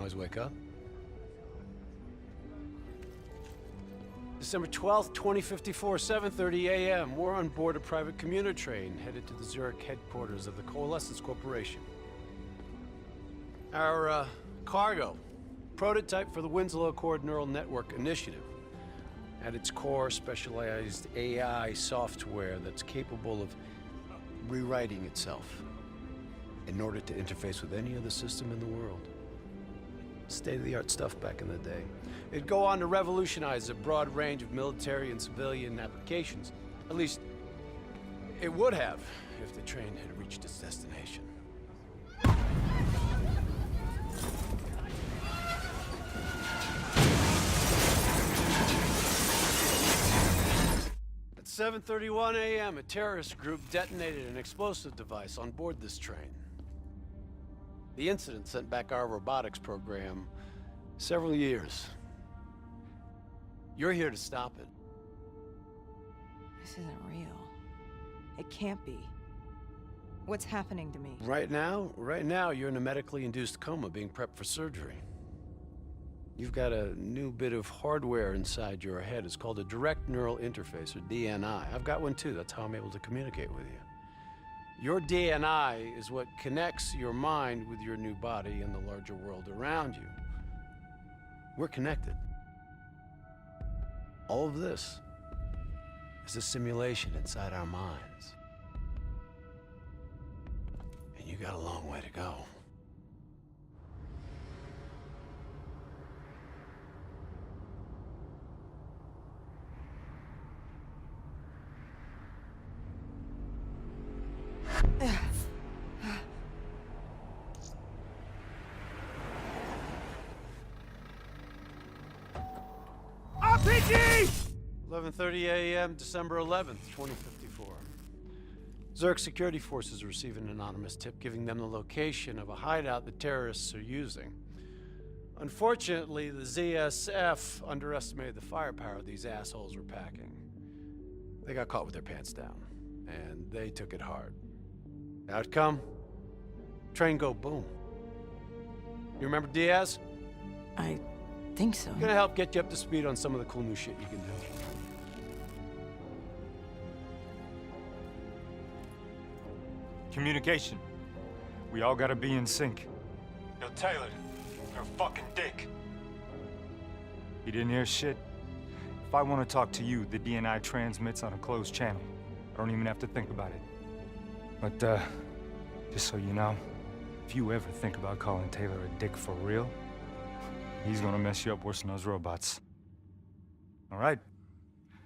always wake up. December 12th, 2054, 7:30 a.m. We're on board a private commuter train headed to the Zurich headquarters of the Coalescence Corporation. Our cargo, prototype for the Winslow Accord Neural Network Initiative. At its core, specialized AI software that's capable of rewriting itself in order to interface with any other system in the world. State-of-the-art stuff back in the day. It'd go on to revolutionize a broad range of military and civilian applications. At least, it would have if the train had reached its destination. At 7:31 a.m., a terrorist group detonated an explosive device on board this train. The incident sent back our robotics program several years. You're here to stop it. This isn't real. It can't be. What's happening to me? Right now, you're in a medically induced coma being prepped for surgery. You've got a new bit of hardware inside your head. It's called a direct neural interface, or DNI. I've got one too. That's how I'm able to communicate with you. Your DNI is what connects your mind with your new body and the larger world around you. We're connected. All of this is a simulation inside our minds. And you got a long way to go. RPG! 11:30 a.m., December 11th, 2054. Zurich security forces receive an anonymous tip giving them the location of a hideout the terrorists are using. Unfortunately, the ZSF underestimated the firepower these assholes were packing. They got caught with their pants down, and they took it hard. Outcome? Train go boom. You remember Diaz? I think so. Gonna help get you up to speed on some of the cool new shit you can do. Communication. We all gotta be in sync. Yo, Taylor, you're a fucking dick. You didn't hear shit? If I want to talk to you, the DNI transmits on a closed channel. I don't even have to think about it. But, just so you know, if you ever think about calling Taylor a dick for real, he's gonna mess you up worse than those robots. All right?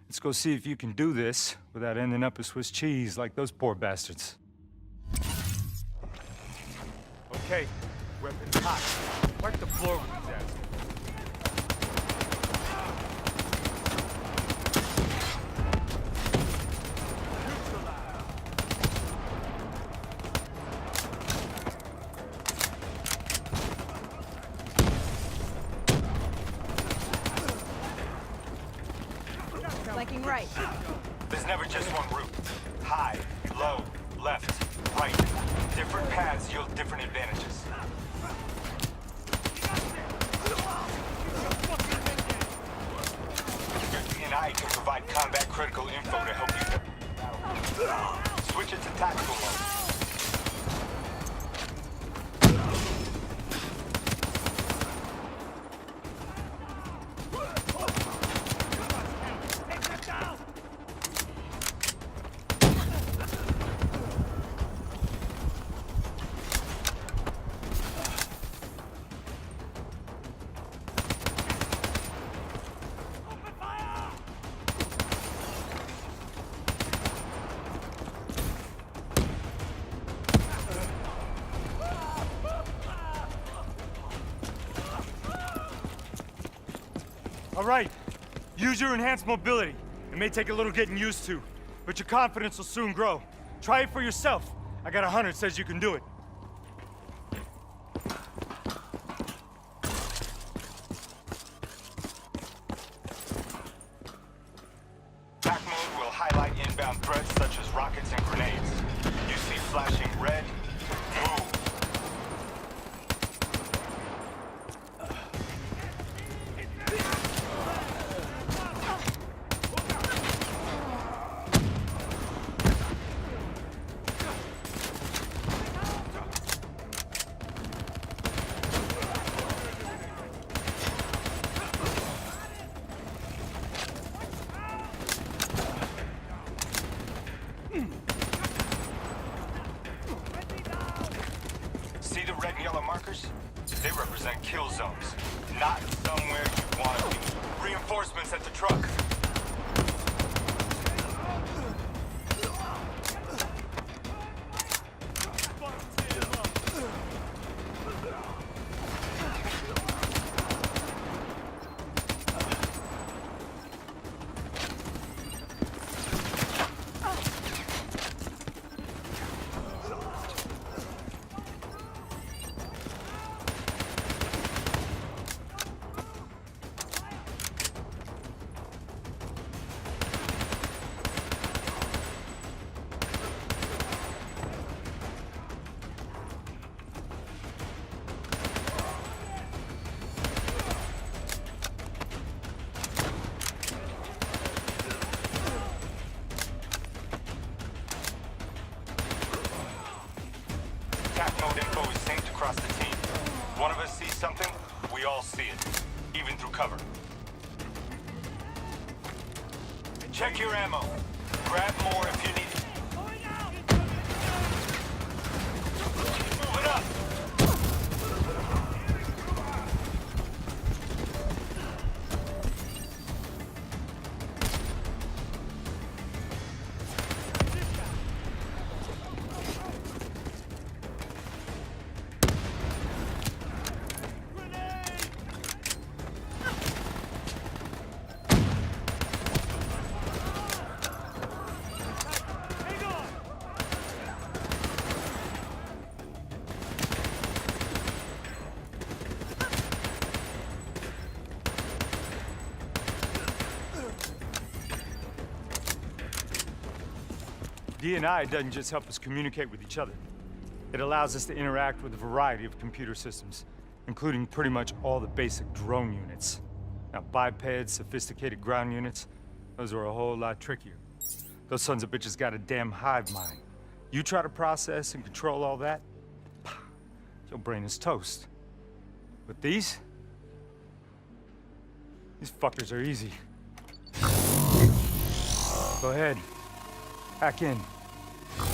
Let's go see if you can do this without ending up a Swiss cheese like those poor bastards. Okay, weapons hot. Wipe the floor with these assholes. Flanking right. There's never just one route. High, low, left, right. Different paths yield different advantages. Your DNI can provide combat critical info to help you. Switch it to tactical mode. All right, use your enhanced mobility. It may take a little getting used to, but your confidence will soon grow. Try it for yourself. I got a hunter says you can do it. Attack mode will highlight inbound threats such as rockets and grenades. You see flashing red, move. represent kill zones. Not somewhere you want to be. Reinforcements at the truck. Attack mode info is synced across the team. One of us sees something, we all see it, even through cover. Check your ammo. Grab more if you need it. Move it up! DNI doesn't just help us communicate with each other. It allows us to interact with a variety of computer systems, including pretty much all the basic drone units. Now, bipeds, sophisticated ground units, those are a whole lot trickier. Those sons of bitches got a damn hive mind. You try to process and control all that, your brain is toast. But these fuckers are easy. Go ahead. Hack in.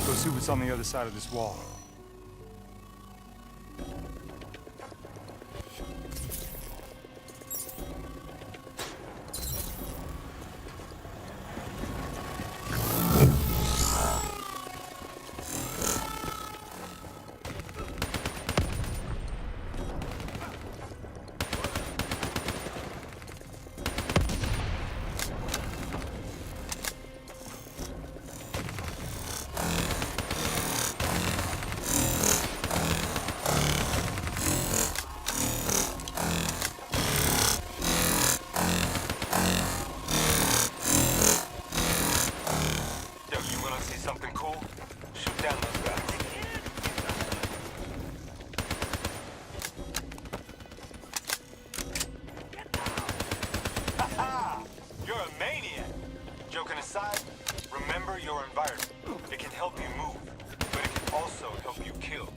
Go see what's on the other side of this wall. Joking aside, remember your environment. It can help you move, but it can also help you kill.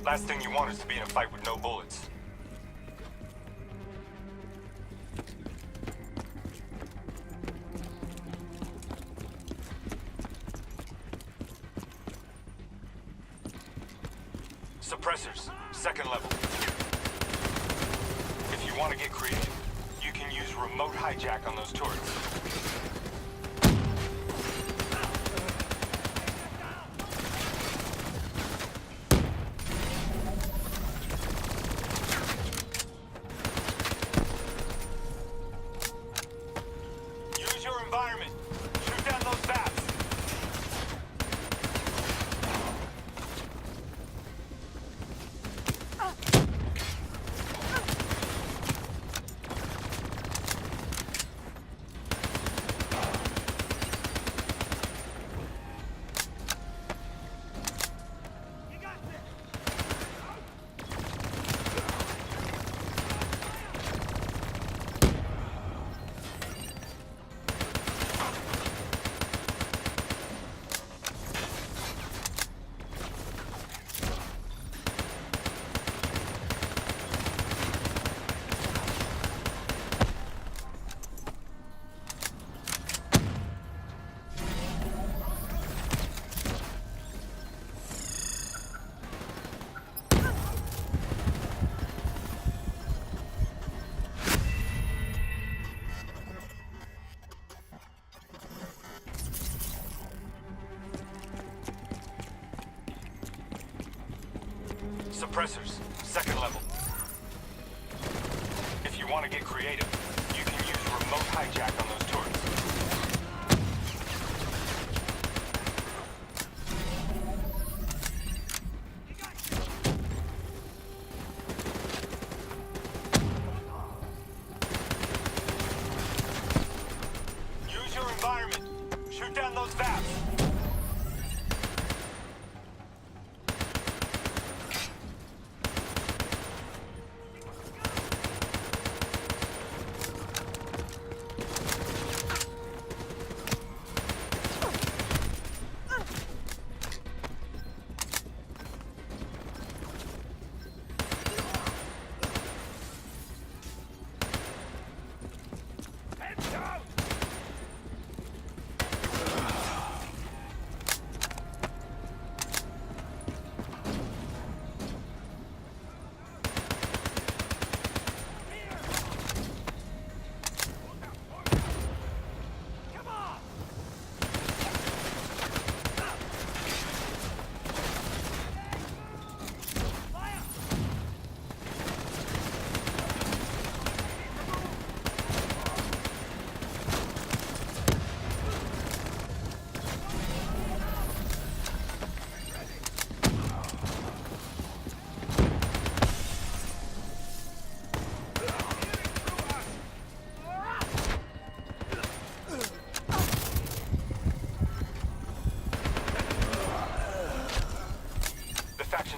Last thing you want is to be in a fight with no bullets. Suppressors, second level. If you want to get creative, you can use remote hijack on those turrets. Use your environment. Shoot down those VAPs. Suppressors, second level. If you want to get creative, you can use remote hijack on those turrets. Use your environment. Shoot down those VAPs.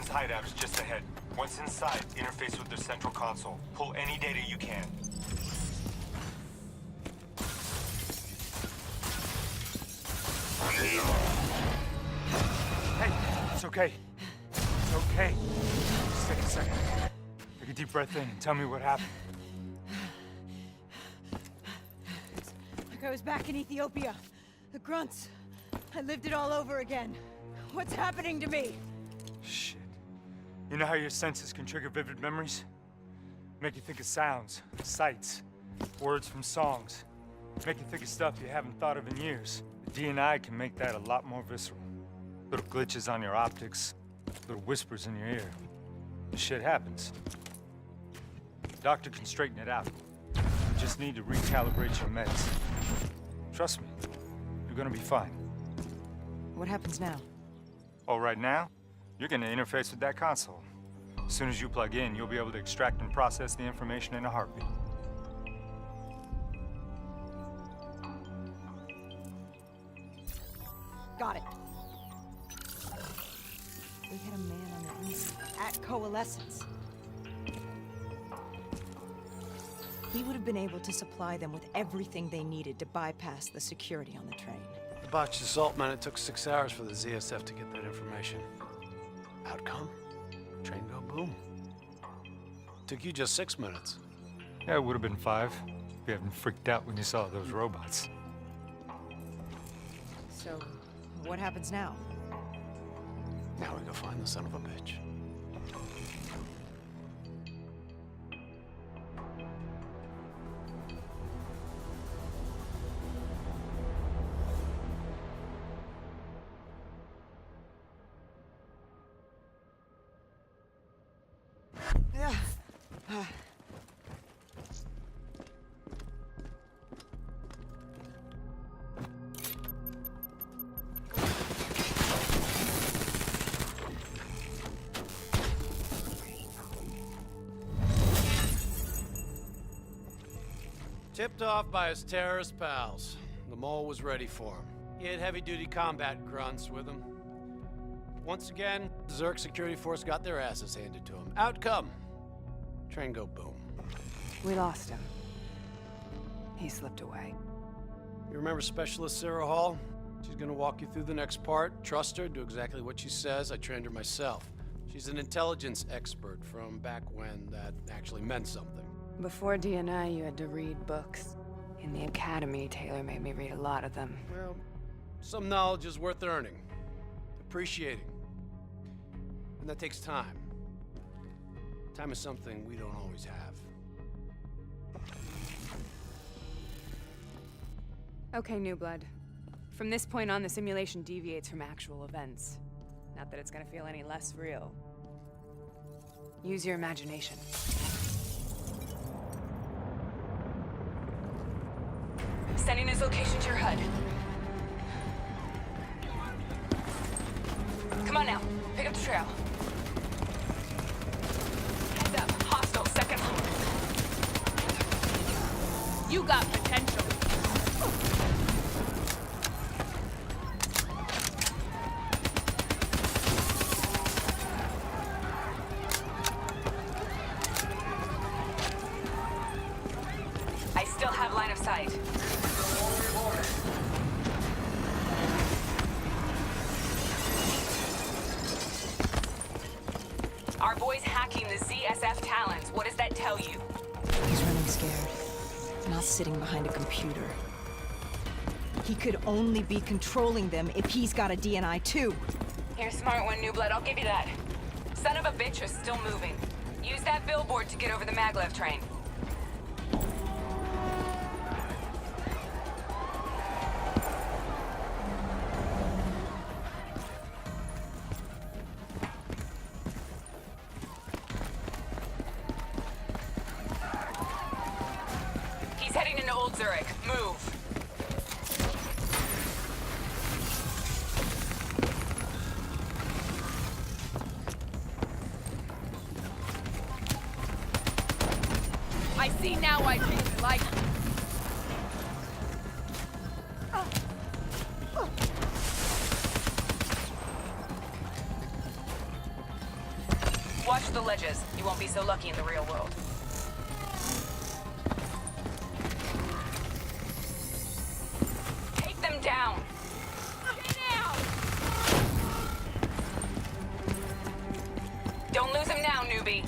Hideout is just ahead. Once inside, interface with their central console. Pull any data you can. Hey, it's okay. It's okay. Just take a second. Take a deep breath in and tell me what happened. Like I was back in Ethiopia. The grunts. I lived it all over again. What's happening to me? Shit. You know how your senses can trigger vivid memories? Make you think of sounds, sights, words from songs. Make you think of stuff you haven't thought of in years. The DNI can make that a lot more visceral. Little glitches on your optics, little whispers in your ear. This shit happens. The doctor can straighten it out. You just need to recalibrate your meds. Trust me, you're gonna be fine. What happens now? Oh, right now? You're gonna interface with that console. As soon as you plug in, you'll be able to extract and process the information in a heartbeat. Got it. We had a man on the inside at Coalescence. He would have been able to supply them with everything they needed to bypass the security on the train. The botched assault, man, it took 6 hours for the ZSF to get that information. Outcome? Train go boom. Took you just 6 minutes. Yeah, it would have been 5 if you hadn't freaked out when you saw those robots. So, what happens now? Now we go find the son of a bitch. Tipped off by his terrorist pals, the mole was ready for him. He had heavy-duty combat grunts with him. Once again, the Zerg security force got their asses handed to him. Outcome: train go boom. We lost him. He slipped away. You remember Specialist Sarah Hall? She's gonna walk you through the next part. Trust her, do exactly what she says. I trained her myself. She's an intelligence expert from back when that actually meant something. Before DNI, you had to read books. In the academy, Taylor made me read a lot of them. Well, some knowledge is worth earning, appreciating. And that takes time. Time is something we don't always have. Okay, New Blood. From this point on, the simulation deviates from actual events. Not that it's gonna feel any less real. Use your imagination. Sending his location to your HUD. Come on now, pick up the trail. Heads up, hostile, second floor. You got potential. I still have line of sight. Our boy's hacking the ZSF Talons. What does that tell you? He's running scared. Not sitting behind a computer. He could only be controlling them if he's got a DNI too. You're a smart one, New Blood. I'll give you that. Son of a bitch is still moving. Use that billboard to get over the maglev train. He's heading into Old Zurich. Move. I see now why Jesus like him. Watch the ledges. You won't be so lucky in the real world. Take them down. Stay down. Don't lose him now, newbie.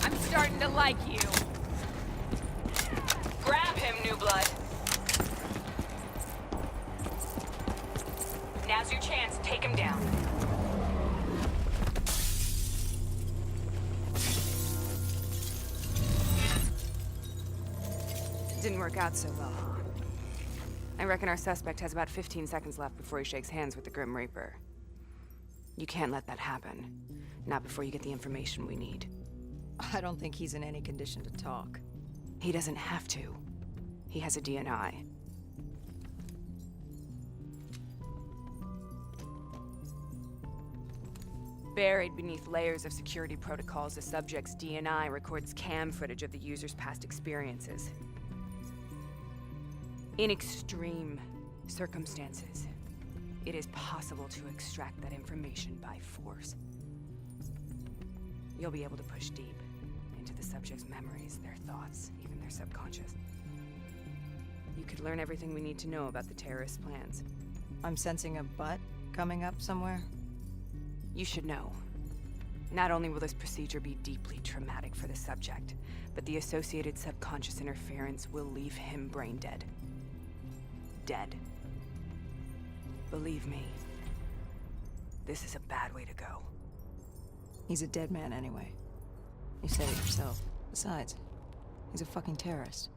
I'm starting to like you. Grab him, New Blood. Now's your chance. Take him down. Didn't work out so well, huh? I reckon our suspect has about 15 seconds left before he shakes hands with the Grim Reaper. You can't let that happen. Not before you get the information we need. I don't think he's in any condition to talk. He doesn't have to. He has a DNI. Buried beneath layers of security protocols, the subject's DNI records cam footage of the user's past experiences. In extreme circumstances, it is possible to extract that information by force. You'll be able to push deep into the subject's memories, their thoughts, even their subconscious. You could learn everything we need to know about the terrorist plans. I'm sensing a butt coming up somewhere. You should know. Not only will this procedure be deeply traumatic for the subject, but the associated subconscious interference will leave him brain dead. Dead. Believe me, this is a bad way to go. He's a dead man anyway. You said it yourself. Besides, he's a fucking terrorist.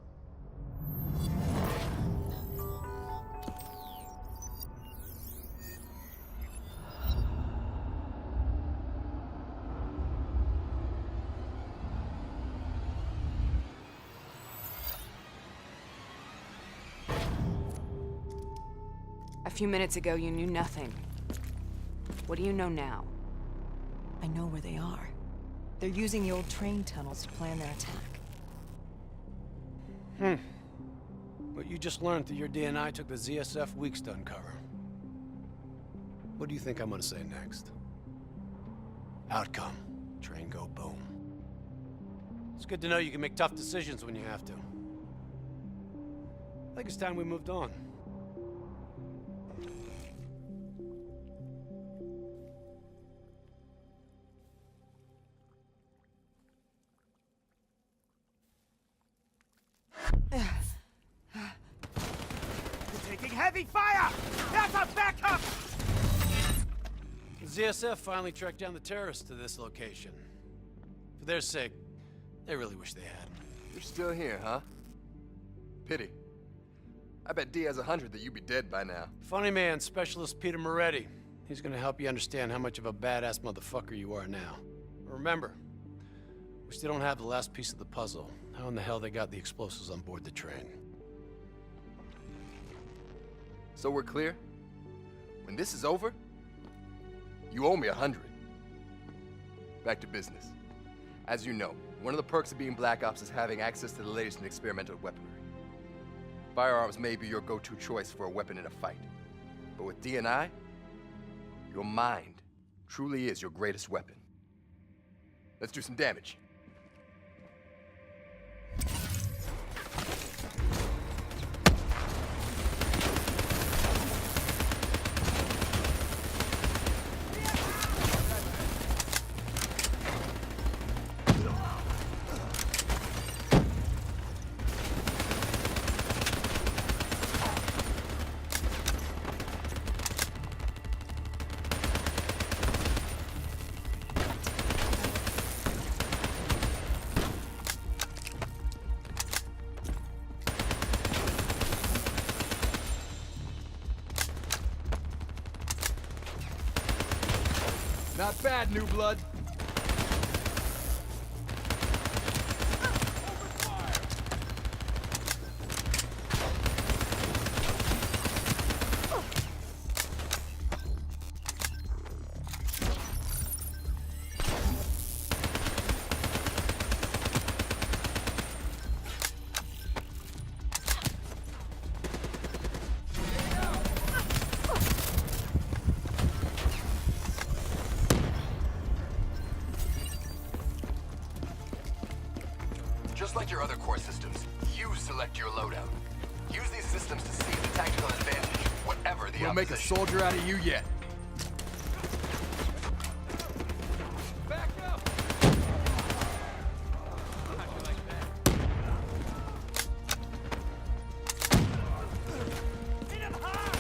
A few minutes ago, you knew nothing. What do you know now? I know where they are. They're using the old train tunnels to plan their attack. What you just learned that your DNI took the ZSF weeks to uncover. What do you think I'm gonna say next? Outcome. Train go boom. It's good to know you can make tough decisions when you have to. I think it's time we moved on. Taking heavy fire! That's our backup! The ZSF finally tracked down the terrorists to this location. For their sake, they really wish they had. You're still here, huh? Pity. I bet D has 100 that you'd be dead by now. Funny man, Specialist Peter Moretti. He's gonna help you understand how much of a badass motherfucker you are now. Remember, we still don't have the last piece of the puzzle. How in the hell they got the explosives on board the train? So we're clear? When this is over, you owe me 100. Back to business. As you know, one of the perks of being Black Ops is having access to the latest in experimental weaponry. Firearms may be your go-to choice for a weapon in a fight. But with DNI, your mind truly is your greatest weapon. Let's do some damage. Not bad, new blood. Just like your other core systems, you select your loadout. Use these systems to seize the tactical advantage, whatever the opposition. We'll make a soldier out of you yet. Back up! How'd you like that? Hit him hard!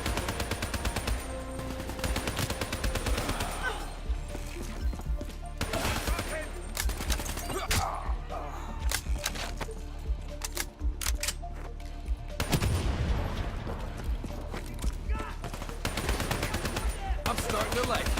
I'm starting to like it.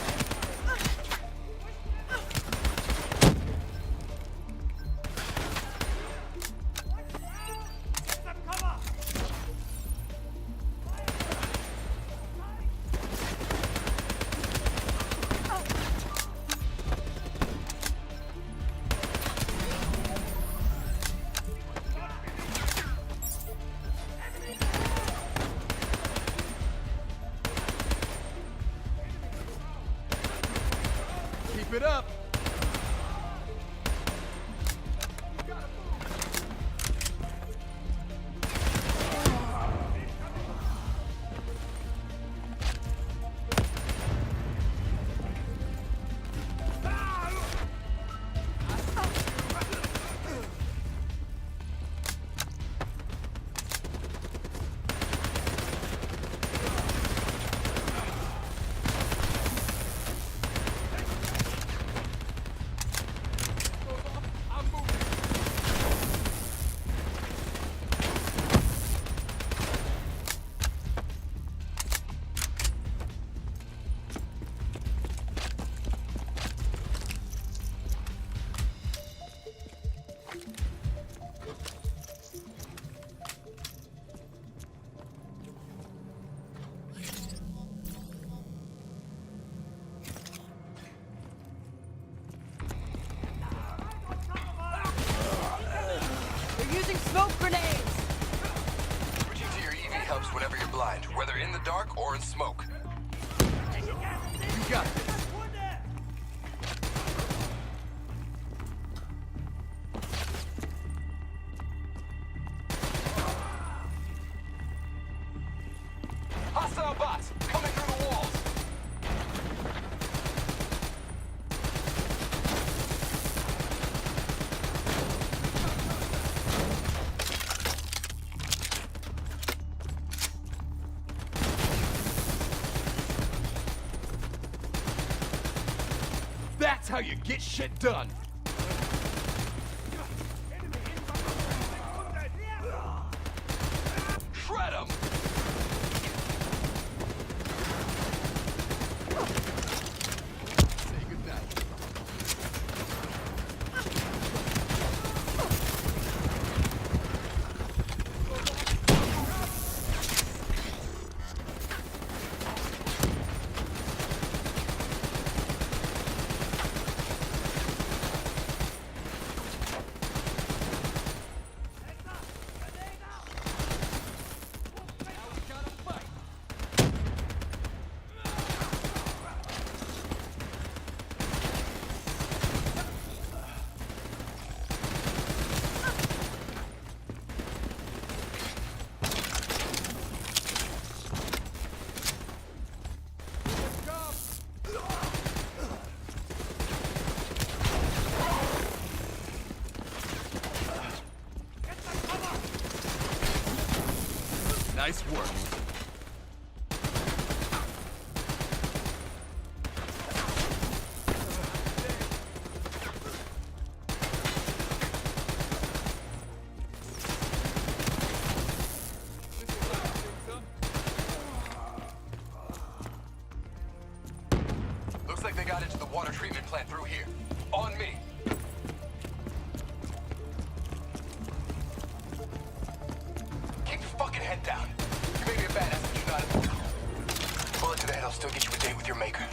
Keep it up. whenever you're blind, whether in the dark or in smoke. You got this. Hostile bots coming through the walls. That's how you get shit done. Shred 'em. Say goodnight. Nice work. Looks like they got into the water treatment plant through here. On me. Keep your fucking head down. You may be a badass, but you're not a... Bullet to the head will still get you a date with your maker.